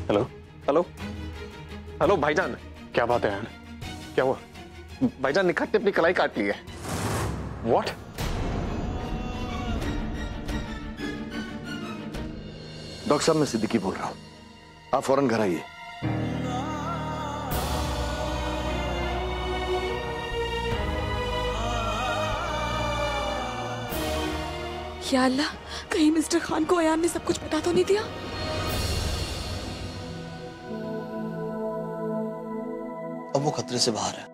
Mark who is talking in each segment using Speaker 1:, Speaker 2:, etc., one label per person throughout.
Speaker 1: Hello hello hello भाईजान, क्या बात है यार? क्या हुआ? भाईजान निखात ने अपनी कलाई काट ली है। What?
Speaker 2: डॉक्टर साहब, मैं सिद्दीकी बोल रहा हूं, आप फौरन घर आइए।
Speaker 3: या अल्लाह, कहीं मिस्टर खान को अयान ने सब कुछ बता तो नहीं दिया?
Speaker 4: अब वो खतरे से बाहर है।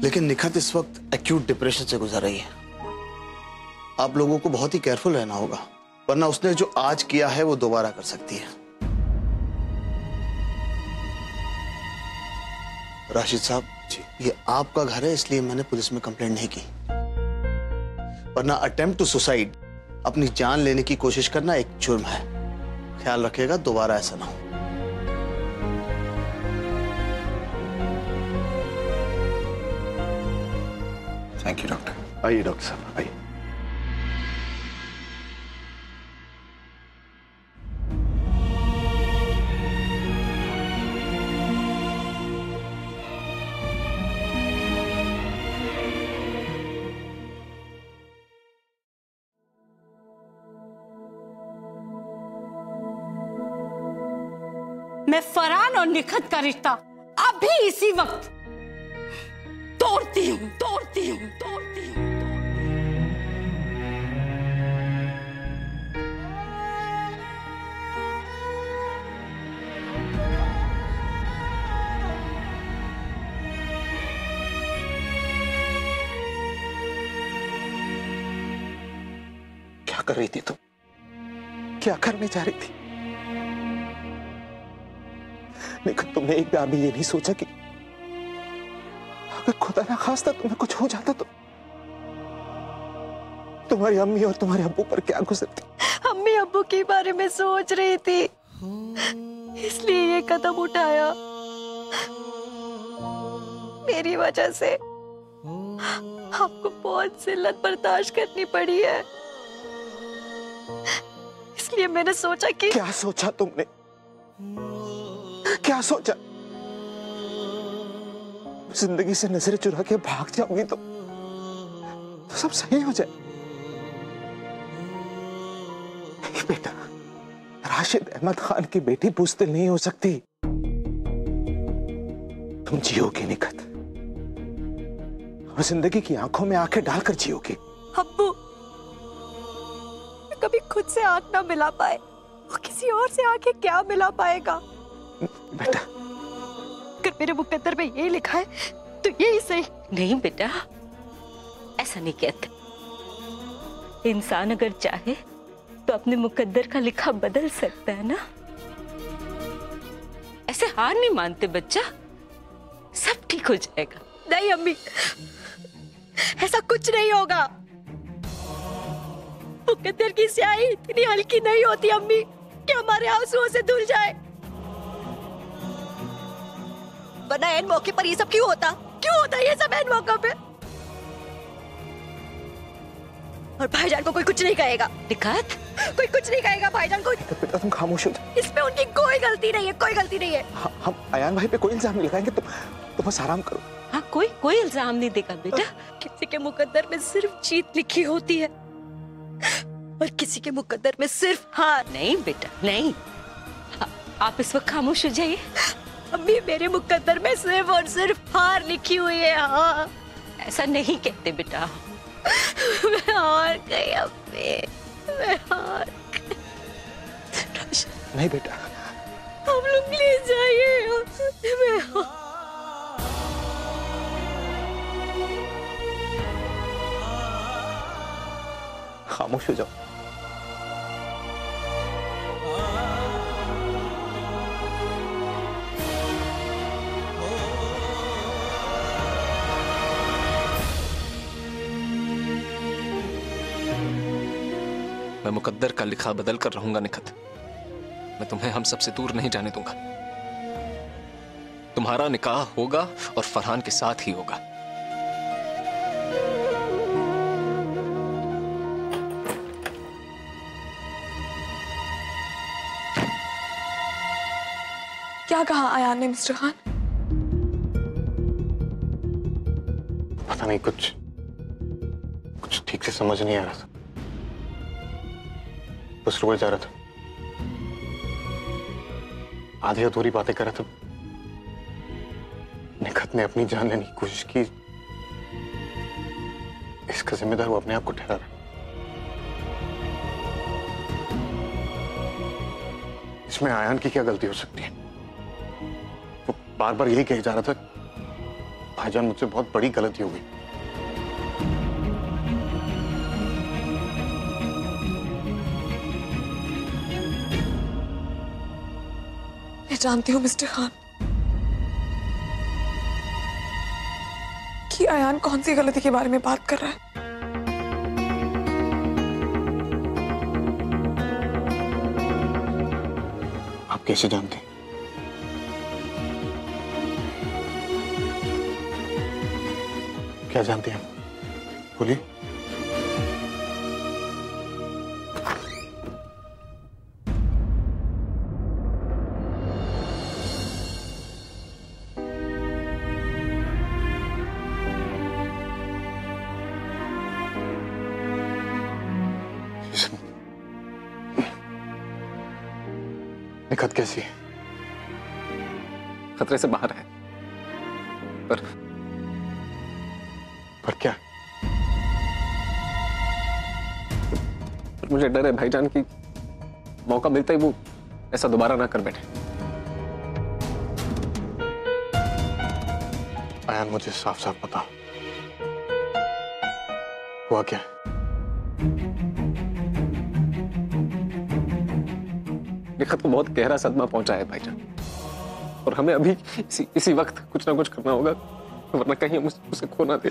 Speaker 4: लेकिन निखत इस वक्त एक्यूट डिप्रेशन से गुजर रही है। आप लोगों को बहुत ही केयरफुल रहना होगा, वरना उसने जो आज किया है वो दोबारा कर सकती है। राशिद साहब जी, ये आपका घर है, इसलिए मैंने पुलिस में कंप्लेंट नहीं की, वरना अटेम्प्ट टू सुसाइड, अपनी जान लेने की कोशिश करना एक जुर्म है। ख्याल रखिएगा दोबारा ऐसा ना हो।
Speaker 2: Thank you doctor. आइए डॉक्टर साहब, आइए।
Speaker 5: मैं फरहान और निखत का रिश्ता अभी इसी वक्त तोड़ती हूँ।
Speaker 1: क्या कर रही थी तुम? क्या करने जा रही थी? निखत, तुमने एक बार भी ये नहीं सोचा कि अगर खुदा ना खास्ता तुम्हें कुछ हो जाता तो तुम्हारी अम्मी और तुम्हारे अब्बू पर क्या गुजरती?
Speaker 3: अम्मी अब्बू के बारे में सोच रही थी, इसलिए ये कदम उठाया। मेरी वजह से आपको बहुत जिल्लत बर्दाश्त करनी पड़ी है, इसलिए मैंने सोचा कि...
Speaker 1: क्या सोचा तुमने? क्या सोचा? जिंदगी से नजरें चुरा के भाग जाओगी तो सब सही हो जाए। बेटा, राशिद अहमद खान की बेटी बुज़दिल नहीं हो सकती। तुम जियोगी निखत, और जिंदगी की आंखों में आंखें डालकर जियोगी।
Speaker 3: अब्बू कभी खुद से आंख ना मिला पाए, वो किसी और से आंखें क्या मिला पाएगा?
Speaker 1: बेटा,
Speaker 3: अगर मेरे मुकद्दर में यही लिखा है तो यही सही।
Speaker 5: नहीं बेटा, ऐसा नहीं कहते। इंसान अगर चाहे तो अपने मुकद्दर का लिखा बदल सकता है ना। ऐसे हार नहीं मानते बच्चा, सब ठीक हो जाएगा।
Speaker 3: नहीं अम्मी, ऐसा कुछ नहीं होगा। मुकद्दर की स्याही इतनी हल्की नहीं होती अम्मी कि हमारे आंसुओं से धुल जाए। वरना एन मौके पर ये सब क्यों होता? क्यों होता ये सब एन मौके पे? और भाईजान को कोई कुछ नहीं कहेगा।
Speaker 5: निखात,
Speaker 3: कोई कुछ नहीं कहेगा भाईजान को।
Speaker 1: बेटा तुम खामोश हो जाओ।
Speaker 3: इसमें उनकी कोई गलती नहीं है, कोई गलती नहीं है।
Speaker 1: हम अयान भाई पे कोई इल्जाम नहीं लगाएंगे। तुम बस आराम करो।
Speaker 5: हाँ, कोई इल्जाम नहीं देगा बेटा।
Speaker 3: किसी के मुकद्दर में सिर्फ जीत लिखी होती है और किसी के मुकद्दर में सिर्फ हार।
Speaker 5: नहीं बेटा, नहीं। आप इस वक्त खामोश हो जाइए।
Speaker 3: अम्मी, मेरे मुकद्दर में सिर्फ और सिर्फ हार लिखी हुई है। हाँ,
Speaker 5: ऐसा नहीं कहते बेटा।
Speaker 3: मैं हार गई अम्मी, मैं हार गई।
Speaker 1: नहीं बेटा,
Speaker 3: हम लोग ले जाइए। मैं
Speaker 1: खामोश हो जाओ। मैं मुकद्दर का लिखा बदल कर रहूंगा निखत। मैं तुम्हें हम सबसे दूर नहीं जाने दूंगा। तुम्हारा निकाह होगा और फरहान के साथ ही होगा।
Speaker 6: क्या कहा आयान ने मिस्टर खान?
Speaker 1: पता नहीं, कुछ ठीक से समझ नहीं आ रहा था, बस रोए जा रहा था, आधी अधूरी बातें कर रहा था। निखत ने अपनी जान लेने की कोशिश की, इसका जिम्मेदार वो अपने आप को ठहरा रहा है। इसमें आयान की क्या गलती हो सकती है? वो बार बार यही कहे जा रहा था, भाईजान मुझसे बहुत बड़ी गलती हो गई।
Speaker 6: मैं जानती हूँ मिस्टर खान कि आयान कौन सी गलती के बारे में बात कर रहा है।
Speaker 1: आप कैसे जानते हैं? क्या जानते हैं आप? बोलिए। निखत कैसी है? खतरे से बाहर है, पर क्या? पर मुझे डर है भाईजान की मौका मिलता ही वो ऐसा दोबारा ना कर बैठे। आयान, मुझे साफ साफ बता, हुआ क्या? निखत को बहुत गहरा सदमा पहुंचा है भाईजान, और हमें अभी इसी वक्त कुछ ना कुछ करना होगा, वरना कहीं हम उसे खो ना दे।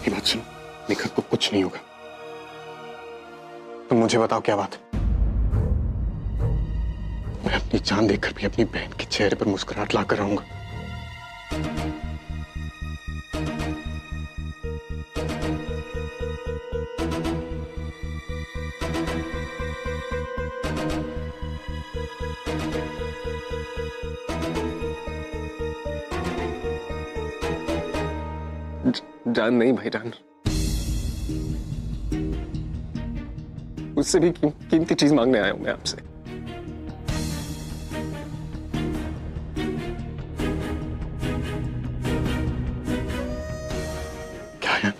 Speaker 1: ये बात सुनो, निखत को कुछ नहीं होगा। तुम मुझे बताओ क्या बात है? मैं अपनी जान देखकर भी अपनी बहन के चेहरे पर मुस्कुराहट लाकर रहूंगा। जान नहीं भाईजान, उससे भी कीमती चीज मांगने आया हूं मैं आपसे। क्या है?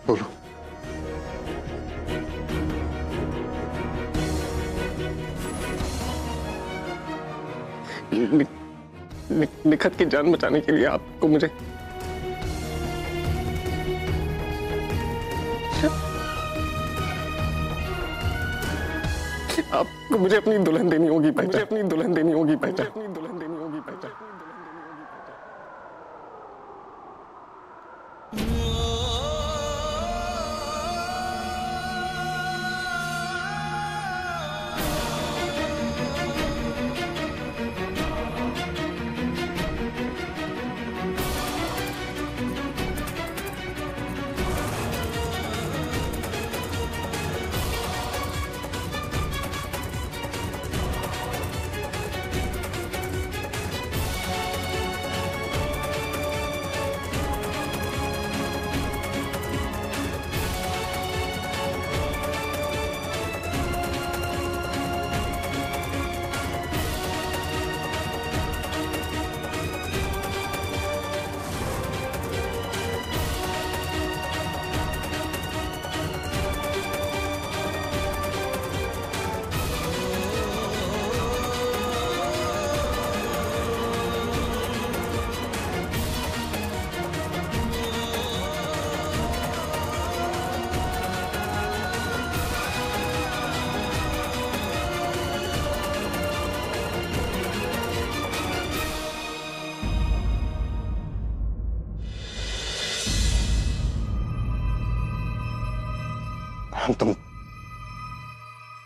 Speaker 1: बोलो। निखत की जान बचाने के लिए आपको मुझे आपको मुझे अपनी दुल्हन देनी होगी भाईजान, मुझे अपनी दुल्हन देनी होगी भाईजान, अपनी दुल्हन देनी होगी भाईजान।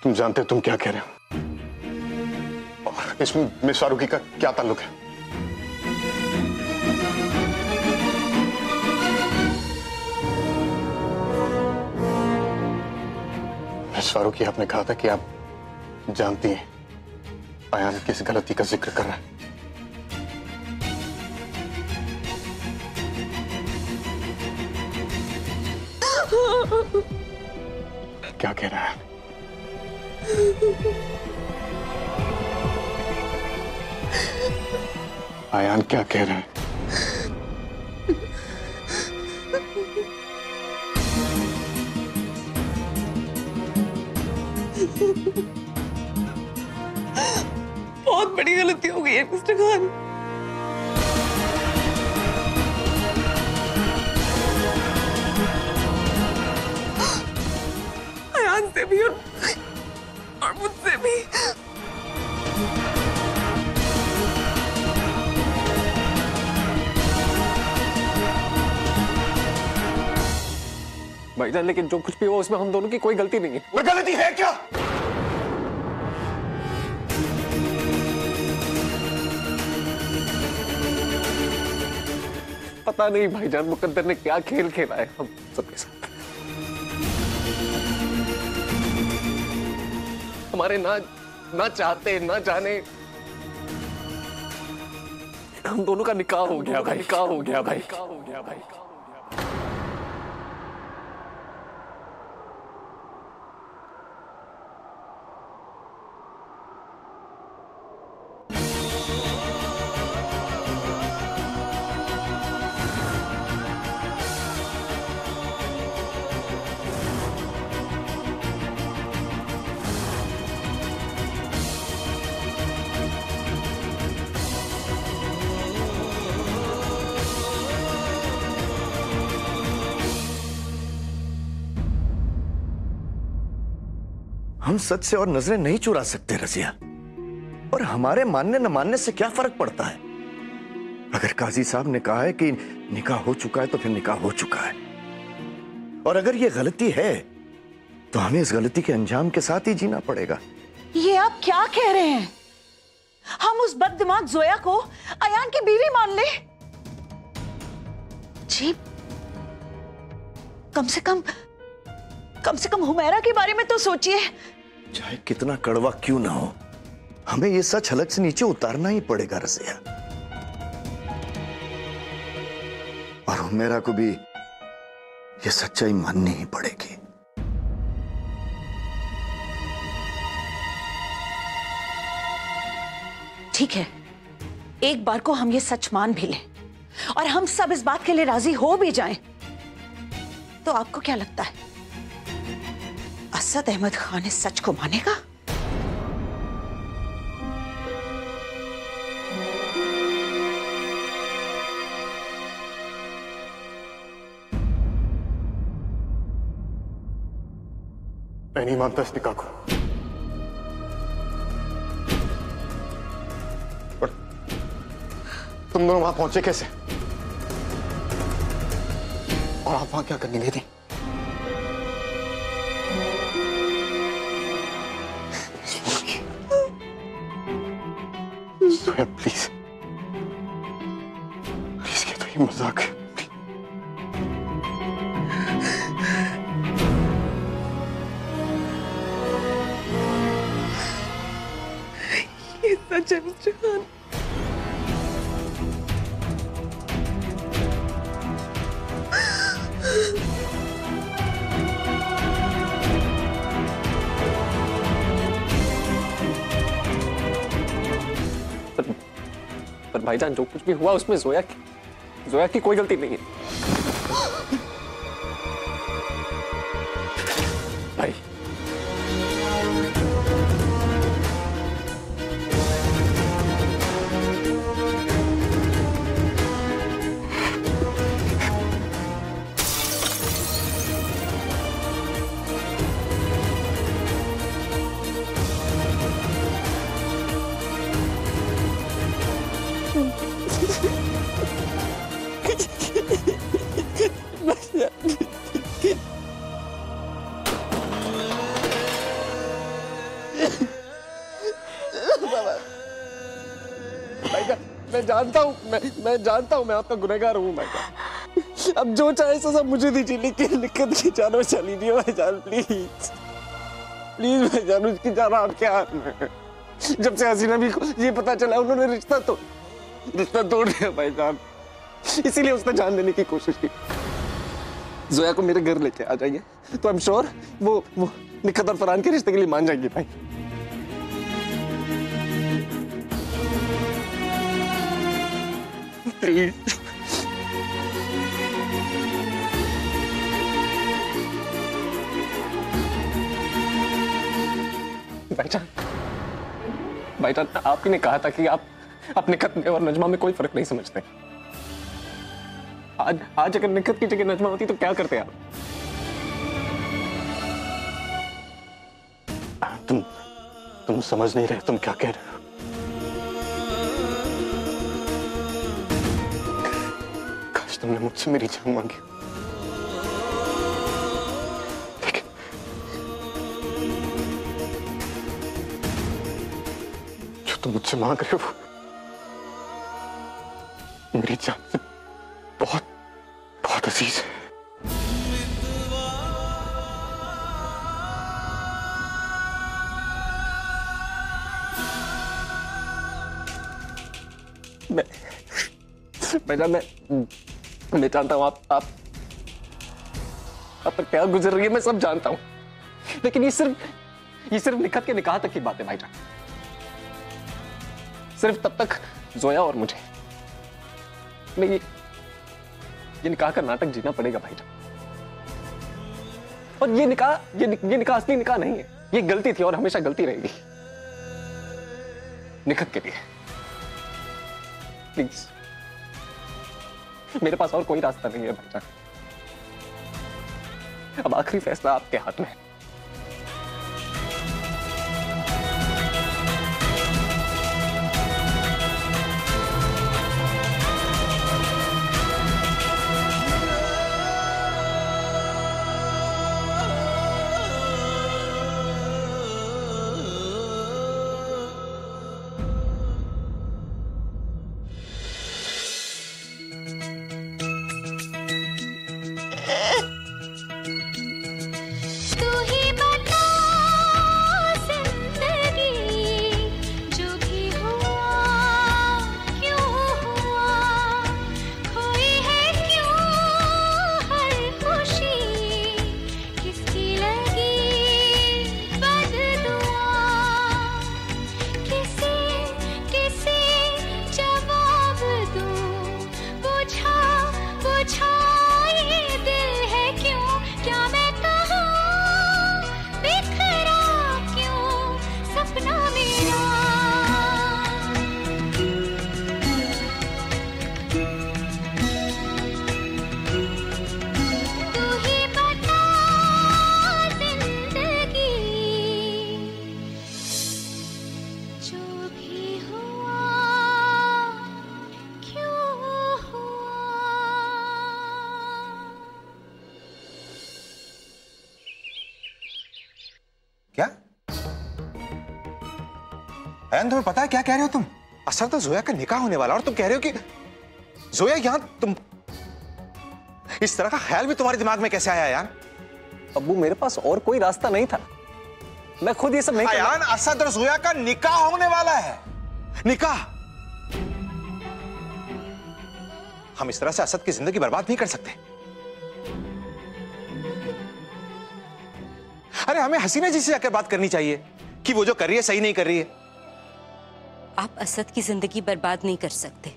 Speaker 1: तुम जानते हो तुम क्या कह रहे हो, और इसमें मिस आरुकी का क्या ताल्लुक है? मिस फारूकी, आपने कहा था कि आप जानती हैं अयान किस गलती का जिक्र कर रहा है। क्या कह रहा है? अयान क्या कह रहा है?
Speaker 6: बहुत बड़ी गलती हो गई है मिस्टर खान। अयान से भी और मुझसे भी।
Speaker 1: भाईजान, लेकिन जो कुछ भी हुआ उसमें हम दोनों की कोई गलती नहीं है।
Speaker 2: वो गलती है क्या?
Speaker 1: पता नहीं भाईजान, मुकद्दर ने क्या खेल खेला है हम सबके साथ। हमारे ना चाहते ना जाने हम दोनों का निकाह हो गया भाई, निकाह हो गया भाई, निकाह हो गया भाई।
Speaker 2: हम सच से और नजरें नहीं चुरा सकते रजिया, और हमारे मानने न मानने से क्या फर्क पड़ता है? अगर काजी साहब ने कहा है कि निकाह हो चुका है तो फिर निकाह हो चुका है, और अगर ये गलती है तो हमें इस गलती के अंजाम के साथ ही जीना पड़ेगा।
Speaker 3: ये आप क्या कह रहे हैं? हम उस बददिमाग जोया को अयान की बीवी मान ले? जी, कम से कम हुमैरा के बारे में तो सोचिए।
Speaker 2: चाहे कितना कड़वा क्यों ना हो, हमें ये सच हलक से नीचे उतारना ही पड़ेगा रजिया, और हुमैरा को भी ये सच्चाई माननी ही पड़ेगी।
Speaker 3: ठीक है, एक बार को हम ये सच मान भी लें और हम सब इस बात के लिए राजी हो भी जाएं, तो आपको क्या लगता है असद अहमद खान इस सच को मानेगा?
Speaker 1: मैं नहीं मानता इस निकाह को। पर तुम दोनों वहां पहुंचे कैसे? और आप वहां क्या करने गई थी? प्लीज प्लीज, क्या तो ये मजाक है?
Speaker 6: ये सच है मिस्टर खान।
Speaker 1: पर भाईजान, जो कुछ भी हुआ उसमें जोया की कोई गलती नहीं है भाई। मैं जानता हूँ मैं आपका गुनहगार हूँ भाईजान। अब जो चाहे सो सब मुझे दीजिए, लेकिन निकत की जानो चली नहीं भाईजान, प्लीज। प्लीज भाईजान, उसकी जान आपके हाथ में है। जब से हसीना भी को ये पता चला, उन्होंने रिश्ता तोड़ दिया भाईजान। इसीलिए उसने जान देने की कोशिश की। जोया को मेरे घर लेके आ जाइए तो आई एम श्योर वो निखत और फरहान के रिश्ते के लिए मान जाएगी भाई। प्लीज भाईजान, आपने कहा था कि आप अपने निखत में और नजमा में कोई फर्क नहीं समझते। आज अगर निखत की जगह नजमा होती तो क्या करते आप?
Speaker 2: तुम समझ नहीं रहे तुम क्या कह रहे हो।
Speaker 1: काश तुमने मुझसे मेरी जान मांगी, लेकिन जो तुम मुझसे मांग रहे हो मेरी जान से बहुत बहुत अजीज है। मैं जानता हूं आप पर क्या गुजर रही है, मैं सब जानता हूं, लेकिन ये सिर्फ निखत के निकाह तक की बात है भाईजान। सिर्फ तब तक जोया और मुझे नहीं, ये निकाह का नाटक जीना पड़ेगा भाईजान। और ये निकाह असली निकाह नहीं है, ये गलती थी और हमेशा गलती रहेगी निखत के लिए। प्लीज, मेरे पास और कोई रास्ता नहीं है भाईजान। अब आखिरी फैसला आपके हाथ में है।
Speaker 7: क्या ऐन, तुम्हें पता है क्या कह रहे हो तुम? असल तो जोया का निकाह होने वाला और तुम कह रहे हो कि जोया यहां। तुम इस तरह का ख्याल भी तुम्हारे दिमाग में कैसे आया यार?
Speaker 1: अब्बू, मेरे पास और कोई रास्ता नहीं था, मैं खुद ये सब नहीं
Speaker 7: यार। असद और जोया का निकाह होने वाला है। निकाह। हम इस तरह से असद की जिंदगी बर्बाद नहीं कर सकते। अरे हमें हसीना जी से जाकर बात करनी चाहिए कि वो जो कर रही है सही नहीं कर रही है।
Speaker 5: आप असद की जिंदगी बर्बाद नहीं कर सकते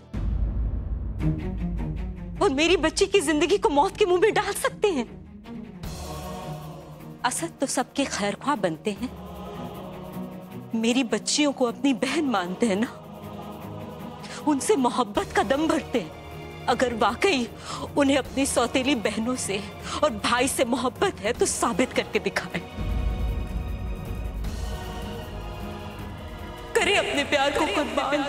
Speaker 5: और मेरी बच्ची की जिंदगी को मौत के मुंह में डाल सकते हैं। असद तो सबके खैरख्वाह बनते हैं, मेरी बच्चियों को अपनी बहन मानते हैं ना, उनसे मोहब्बत का दम भरते हैं। अगर वाकई उन्हें अपनी सौतेली बहनों से और भाई से मोहब्बत है तो साबित करके दिखाएं। करें अपने प्यार को कुर्बान।